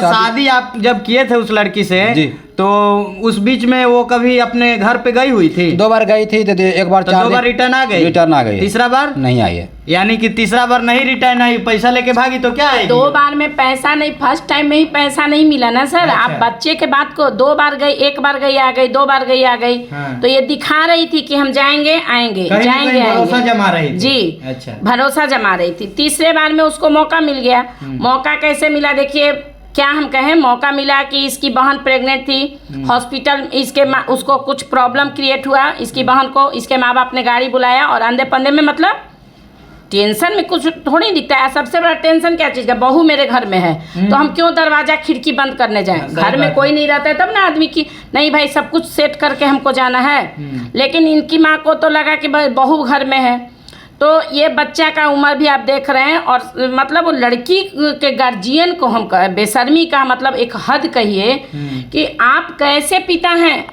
शादी आप जब किए थे उस लड़की से जी, तो उस बीच में वो कभी अपने घर पे गई हुई थी? 2 बार गई थी, तो एक बार, तो 2 बार रिटर्न आ गई। तीसरा बार नहीं आई है। यानी कि तीसरा बार नहीं रिटर्न आई, पैसा लेके भागी तो क्या आएगी? 2 बार में पैसा नहीं, फर्स्ट टाइम में ही पैसा नहीं मिला ना सर। अच्छा। आप बच्चे के बात को 2 बार गई, 1 बार गई आ गई, 2 बार गई आ गई, हाँ। तो ये दिखा रही थी कि हम जाएंगे आएंगे जाएंगे भरोसा जमा रही थी। जी अच्छा, भरोसा जमा रही थी। तीसरे बार में उसको मौका मिल गया। मौका कैसे मिला देखिए, क्या हम कहें, मौका मिला कि इसकी बहन प्रेग्नेंट थी, हॉस्पिटल इसके उसको कुछ प्रॉब्लम क्रिएट हुआ, इसकी बहन को इसके माँ बाप ने गाड़ी बुलाया और अंधे पंधे में, मतलब टेंशन में कुछ थोड़ी दिखता है। सबसे बड़ा टेंशन क्या चीज़ का, बहू मेरे घर में है तो हम क्यों दरवाजा खिड़की बंद करने जाएं? घर में कोई नहीं रहता है तब ना आदमी की, नहीं भाई सब कुछ सेट करके हमको जाना है। लेकिन इनकी माँ को तो लगा कि बहू घर में है, तो ये बच्चा का उम्र भी आप देख रहे हैं। और मतलब वो लड़की के गार्जियन को हम बेशर्मी का मतलब एक हद कहिए कि आप कैसे पिता हैं,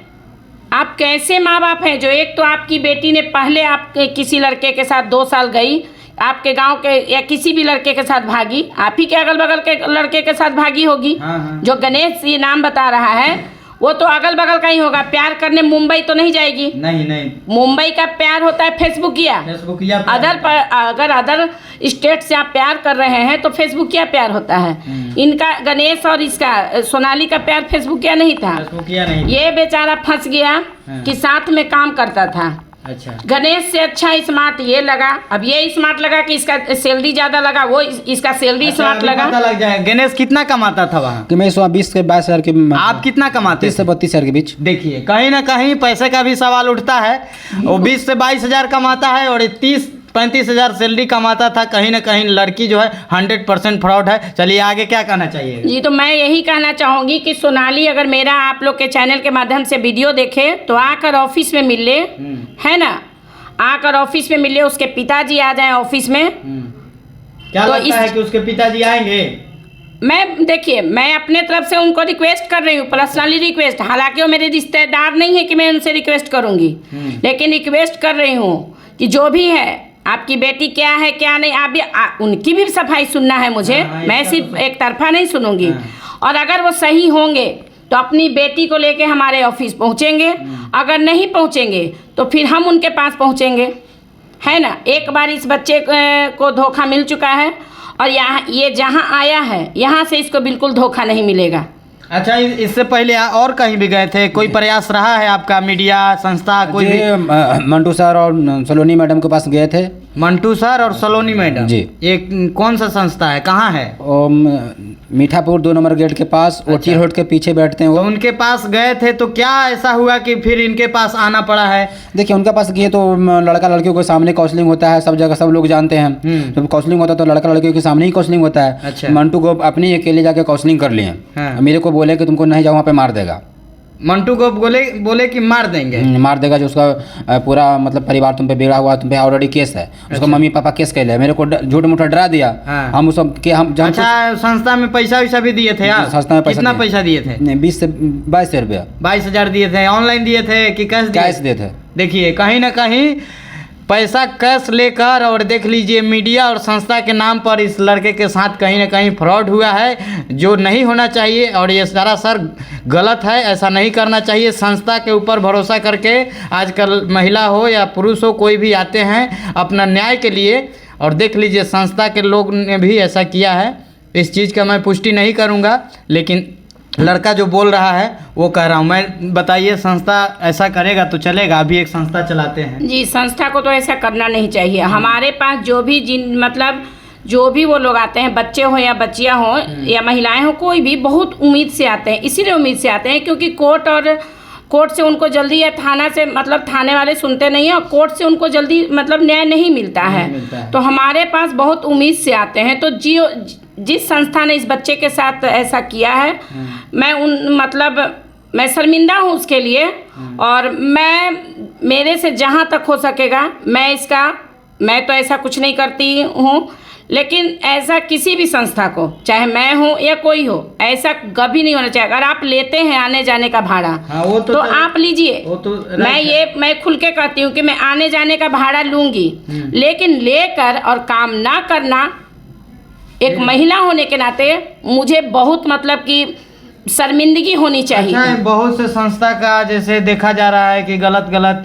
आप कैसे माँ बाप हैं, जो एक तो आपकी बेटी ने पहले आपके किसी लड़के के साथ 2 साल गई, आपके गांव के या किसी भी लड़के के साथ भागी, आप ही के अगल बगल के लड़के के साथ भागी होगी। हाँ। जो गणेश ये नाम बता रहा है वो तो अगल बगल का ही होगा। प्यार करने मुंबई तो नहीं जाएगी। नहीं, मुंबई का प्यार होता है फेसबुकिया। अगर अदर स्टेट से आप प्यार कर रहे हैं तो फेसबुकिया प्यार होता है। इनका गणेश और इसका सोनाली का प्यार फेसबुकिया नहीं था। ये बेचारा फंस गया कि साथ में काम करता था। अच्छा, गणेश से अच्छा स्मार्ट ये लगा। अब ये स्मार्ट लगा कि इसका सैलरी ज्यादा लगा, वो इसका सैलरी स्मार्ट लगा। पता लग जाए गणेश कितना कमाता था वहाँ? कि मैं 20 से 22 हज़ार के। आप कितना कमाते? 30 से 32 हज़ार के बीच। देखिए कहीं ना कहीं पैसे का भी सवाल उठता है। वो 20 से 22 हज़ार कमाता है और 30-35 हज़ार सैलरी कमाता था। कहीं ना कहीं लड़की जो है 100% फ्रॉड है। चलिए आगे क्या कहना चाहिए? जी तो मैं यही कहना चाहूँगी कि सोनाली अगर मेरा आप लोग के चैनल के माध्यम से वीडियो देखे तो आकर ऑफिस में मिल ले, है ना, आकर ऑफिस में मिले, उसके पिताजी आ जाएं ऑफिस में। क्या तो लगता है कि उसके पिताजी आएंगे? देखिए मैं अपने तरफ से उनको रिक्वेस्ट कर रही हूँ, पर्सनली रिक्वेस्ट। हालांकि वो मेरे रिश्तेदार नहीं है कि मैं उनसे रिक्वेस्ट करूँगी, लेकिन रिक्वेस्ट कर रही हूँ कि जो भी है आपकी बेटी क्या है क्या नहीं, आप भी उनकी भी सफाई सुनना है मुझे। मैं सिर्फ एक तरफा नहीं सुनूंगी। और अगर वो सही होंगे तो अपनी बेटी को लेके हमारे ऑफिस पहुंचेंगे, अगर नहीं पहुंचेंगे तो फिर हम उनके पास पहुंचेंगे, है ना। एक बार इस बच्चे को धोखा मिल चुका है और ये जहां आया है यहाँ से इसको बिल्कुल धोखा नहीं मिलेगा। अच्छा, इससे पहले और कहीं भी गए थे? कोई प्रयास रहा है आपका, मीडिया संस्था कोई भी? मंटू सर और सलोनी मैडम के पास गए थे। मंटू सर और सलोनी मैडम जी। ये कौन सा संस्था है, कहाँ है? मीठापुर 2 नंबर गेट के पास। अच्छा। ओटी रोड के पीछे बैठते हैं वो। तो उनके पास गए थे तो क्या ऐसा हुआ कि फिर इनके पास आना पड़ा है? देखिए उनके पास गए तो लड़का लड़कियों के सामने काउंसलिंग होता है, सब जगह सब लोग जानते हैं। जब काउंसलिंग होता है तो लड़का लड़कियों के सामने ही काउंसलिंग होता है। अच्छा। मंटू को अपनी अकेले जाके काउंसलिंग कर लिए। हाँ। मेरे को बोले कि तुमको नहीं जाओ वहाँ पे मार देगा। मंटू को बोले कि मार देंगे, मार देगा। जो उसका पूरा मतलब परिवार तुम पे बिगड़ा हुआ, तुम पे ऑलरेडी केस है। उसका अच्छा। मम्मी पापा केस कर ले, मेरे को झूठ मूठा डरा दिया। हाँ। हम उस हम अच्छा, संस्था में पैसा वैसा भी दिए थे यार? संस्था में कितना पैसा दिए थे? 20 से 22 रुपया। 22 हज़ार दिए थे। ऑनलाइन दिए थे कि कैश दिए थे? देखिए कहीं ना कहीं पैसा कैश लेकर, और देख लीजिए मीडिया और संस्था के नाम पर इस लड़के के साथ कहीं ना कहीं फ्रॉड हुआ है, जो नहीं होना चाहिए। और ये सरासर गलत है, ऐसा नहीं करना चाहिए। संस्था के ऊपर भरोसा करके आजकल महिला हो या पुरुष हो, कोई भी आते हैं अपना न्याय के लिए, और देख लीजिए संस्था के लोग ने भी ऐसा किया है। इस चीज़ का मैं पुष्टि नहीं करूँगा, लेकिन लड़का जो बोल रहा है वो कह रहा हूँ मैं। बताइए, संस्था ऐसा करेगा तो चलेगा? अभी एक संस्था चलाते हैं जी। संस्था को तो ऐसा करना नहीं चाहिए। हमारे पास जो भी मतलब जो भी वो लोग आते हैं, बच्चे हो या बच्चियाँ हो या महिलाएं हो, कोई भी बहुत उम्मीद से आते हैं। इसीलिए उम्मीद से आते हैं क्योंकि कोर्ट से उनको जल्दी, या थाना से मतलब थाने वाले सुनते नहीं हैं, और कोर्ट से उनको जल्दी मतलब न्याय नहीं मिलता है। तो हमारे पास बहुत उम्मीद से आते हैं। तो जिस संस्था ने इस बच्चे के साथ ऐसा किया है, मैं शर्मिंदा हूँ उसके लिए। और मेरे से जहाँ तक हो सकेगा मैं तो ऐसा कुछ नहीं करती हूँ, लेकिन ऐसा किसी भी संस्था को, चाहे मैं हूँ या कोई हो, ऐसा कभी नहीं होना चाहिए। अगर आप लेते हैं आने जाने का भाड़ा, हाँ, वो तो आप लीजिए। मैं खुल के कहती हूँ कि मैं आने जाने का भाड़ा लूँगी, लेकिन लेकर और काम ना करना एक महिला होने के नाते मुझे बहुत मतलब कि शर्मिंदगी होनी चाहिए। अच्छा, बहुत से संस्था का जैसे देखा जा रहा है कि गलत गलत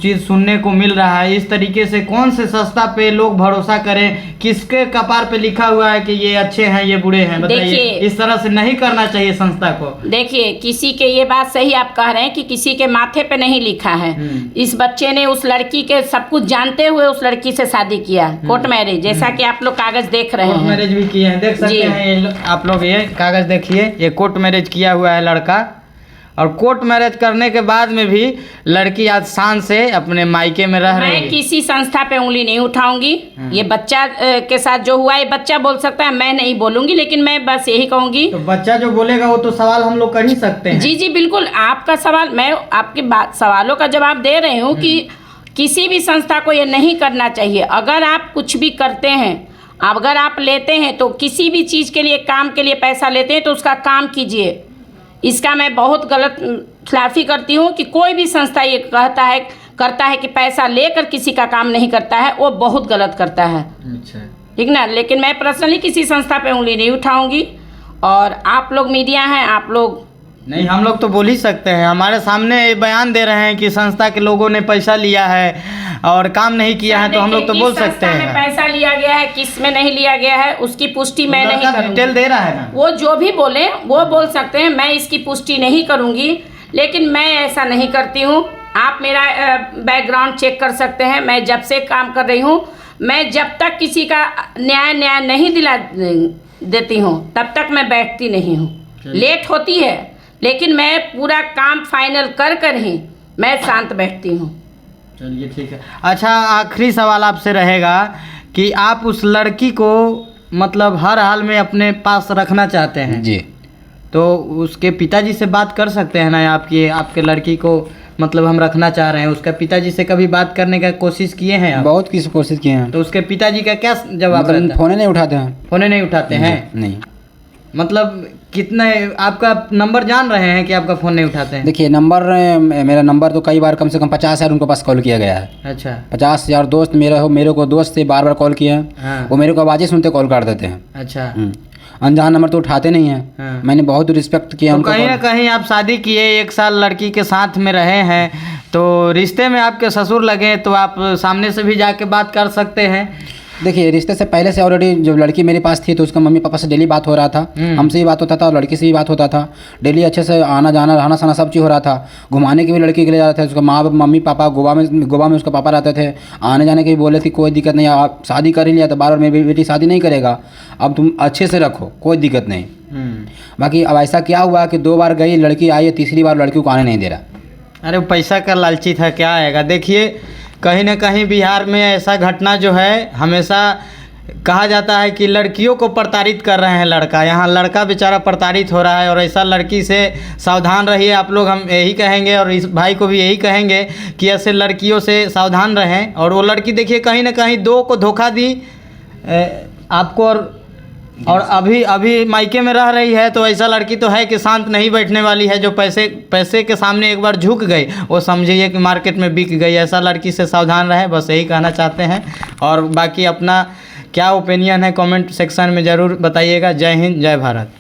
चीज़ सुनने को मिल रहा है, इस तरीके से कौन से संस्था पे लोग भरोसा करें? किसके कपार पे लिखा हुआ है कि ये अच्छे हैं ये बुरे हैं? बताइए, इस तरह से नहीं करना चाहिए संस्था को। देखिए, किसी के, ये बात सही आप कह रहे हैं कि किसी के माथे पे नहीं लिखा है। इस बच्चे ने उस लड़की के सब कुछ जानते हुए उस लड़की से शादी किया, कोर्ट मैरिज, जैसा कि आप लोग कागज देख रहे हैं। कोर्ट मैरिज भी किए हैं, देख सकते हैं आप लोग, ये कागज देखिए, ये कोर्ट मैरिज किया हुआ है लड़का। और कोर्ट मैरिज करने के बाद में भी लड़की आज शान से अपने मायके में रह रही है। मैं किसी संस्था पे उंगली नहीं उठाऊंगी। ये बच्चा के साथ जो हुआ, ये बच्चा बोल सकता है, मैं नहीं बोलूंगी, लेकिन मैं बस यही कहूंगी। तो बच्चा जो बोलेगा वो तो सवाल हम लोग कर ही सकते हैं। जी जी बिल्कुल, आपका सवाल, मैं आपकी बात सवालों का जवाब दे रही हूँ कि किसी भी संस्था को ये नहीं करना चाहिए। अगर आप कुछ भी करते हैं, अगर आप लेते हैं तो किसी भी चीज़ के लिए, काम के लिए पैसा लेते हैं तो उसका काम कीजिए। इसका मैं बहुत गलत खिलाफी करती हूँ कि कोई भी संस्था ये करता है कि पैसा लेकर किसी का काम नहीं करता है, वो बहुत गलत करता है। अच्छा, ठीक ना। लेकिन मैं पर्सनली किसी संस्था पे उंगली नहीं उठाऊंगी। और आप लोग मीडिया हैं, आप लोग नहीं, हम लोग तो बोल ही सकते हैं। हमारे सामने ये बयान दे रहे हैं कि संस्था के लोगों ने पैसा लिया है और काम नहीं किया है, तो हम लोग तो बोल सकते हैं। में पैसा लिया गया है, किस में नहीं लिया गया है, उसकी पुष्टि मैं नहीं करूंगी। डिटेल दे रहा है ना, वो जो भी बोले वो बोल सकते हैं, मैं इसकी पुष्टि नहीं करूंगी। लेकिन मैं ऐसा नहीं करती हूँ। आप मेरा बैकग्राउंड चेक कर सकते हैं। मैं जब से काम कर रही हूँ, मैं जब तक किसी का न्याय नहीं दिला देती हूँ तब तक मैं बैठती नहीं हूँ। लेट होती है लेकिन मैं पूरा काम फाइनल कर ही मैं शांत बैठती हूँ। चलिए ठीक है। अच्छा, आखिरी सवाल आपसे रहेगा कि आप उस लड़की को मतलब हर हाल में अपने पास रखना चाहते हैं जी, तो उसके पिताजी से बात कर सकते हैं ना? आपके लड़की को मतलब हम रखना चाह रहे हैं, उसका पिताजी से कभी बात करने का कोशिश किए हैं आप? बहुत किसी कोशिश किए हैं। तो उसके पिताजी का क्या जवाब रहता है? फोन नहीं उठाते हैं। फोन नहीं उठाते हैं? नहीं। मतलब कितना आपका नंबर जान रहे हैं कि आपका फ़ोन नहीं उठाते हैं? देखिए, मेरा नंबर तो कई बार कम से कम 50,000 उनके पास कॉल किया गया है। अच्छा, 50,000 दोस्त मेरे को दोस्त से बार कॉल किए हैं। हाँ। वो मेरे को आवाज़ें सुनते कॉल कर देते हैं। अच्छा, अनजान नंबर तो उठाते नहीं हैं। हाँ। मैंने बहुत रिस्पेक्ट किया तो उनको। कहीं ना कहीं आप शादी किए, 1 साल लड़की के साथ में रहे हैं, तो रिश्ते में आपके ससुर लगे तो आप सामने से भी जाके बात कर सकते हैं। देखिए, रिश्ते से पहले से ऑलरेडी जब लड़की मेरे पास थी तो उसका मम्मी पापा से डेली बात हो रहा था, हमसे भी बात होता था और लड़की से भी बात होता था। डेली अच्छे से आना जाना, रहना सहना सब चीज़ हो रहा था। घुमाने के भी लड़की के लिए जा रहे थे। उसका मम्मी पापा गोवा में उसका पापा रहते थे। आने जाने के भी बोले थे कोई दिक्कत नहीं, आप शादी कर ही लिया तो बार मेरी बेटी शादी नहीं करेगा, अब तुम अच्छे से रखो, कोई दिक्कत नहीं। बाकी अब ऐसा क्या हुआ कि 2 बार गई लड़की, आई है, तीसरी बार लड़की को आने नहीं दे रहा। अरे पैसा का लालची था, क्या आएगा? देखिए, कहीं ना कहीं बिहार में ऐसा घटना जो है, हमेशा कहा जाता है कि लड़कियों को प्रताड़ित कर रहे हैं लड़का। यहाँ लड़का बेचारा प्रताड़ित हो रहा है, और ऐसा लड़की से सावधान रहिए आप लोग। हम यही कहेंगे और इस भाई को भी यही कहेंगे कि ऐसे लड़कियों से सावधान रहें। और वो लड़की देखिए कहीं ना कहीं 2 को धोखा दी आपको, और अभी मायके में रह रही है। तो ऐसा लड़की तो है कि शांत नहीं बैठने वाली है। जो पैसे के सामने एक बार झुक गई, वो समझिए कि मार्केट में बिक गई। ऐसा लड़की से सावधान रहे, बस यही कहना चाहते हैं। और बाकी अपना क्या ओपिनियन है कमेंट सेक्शन में ज़रूर बताइएगा। जय हिंद, जय भारत।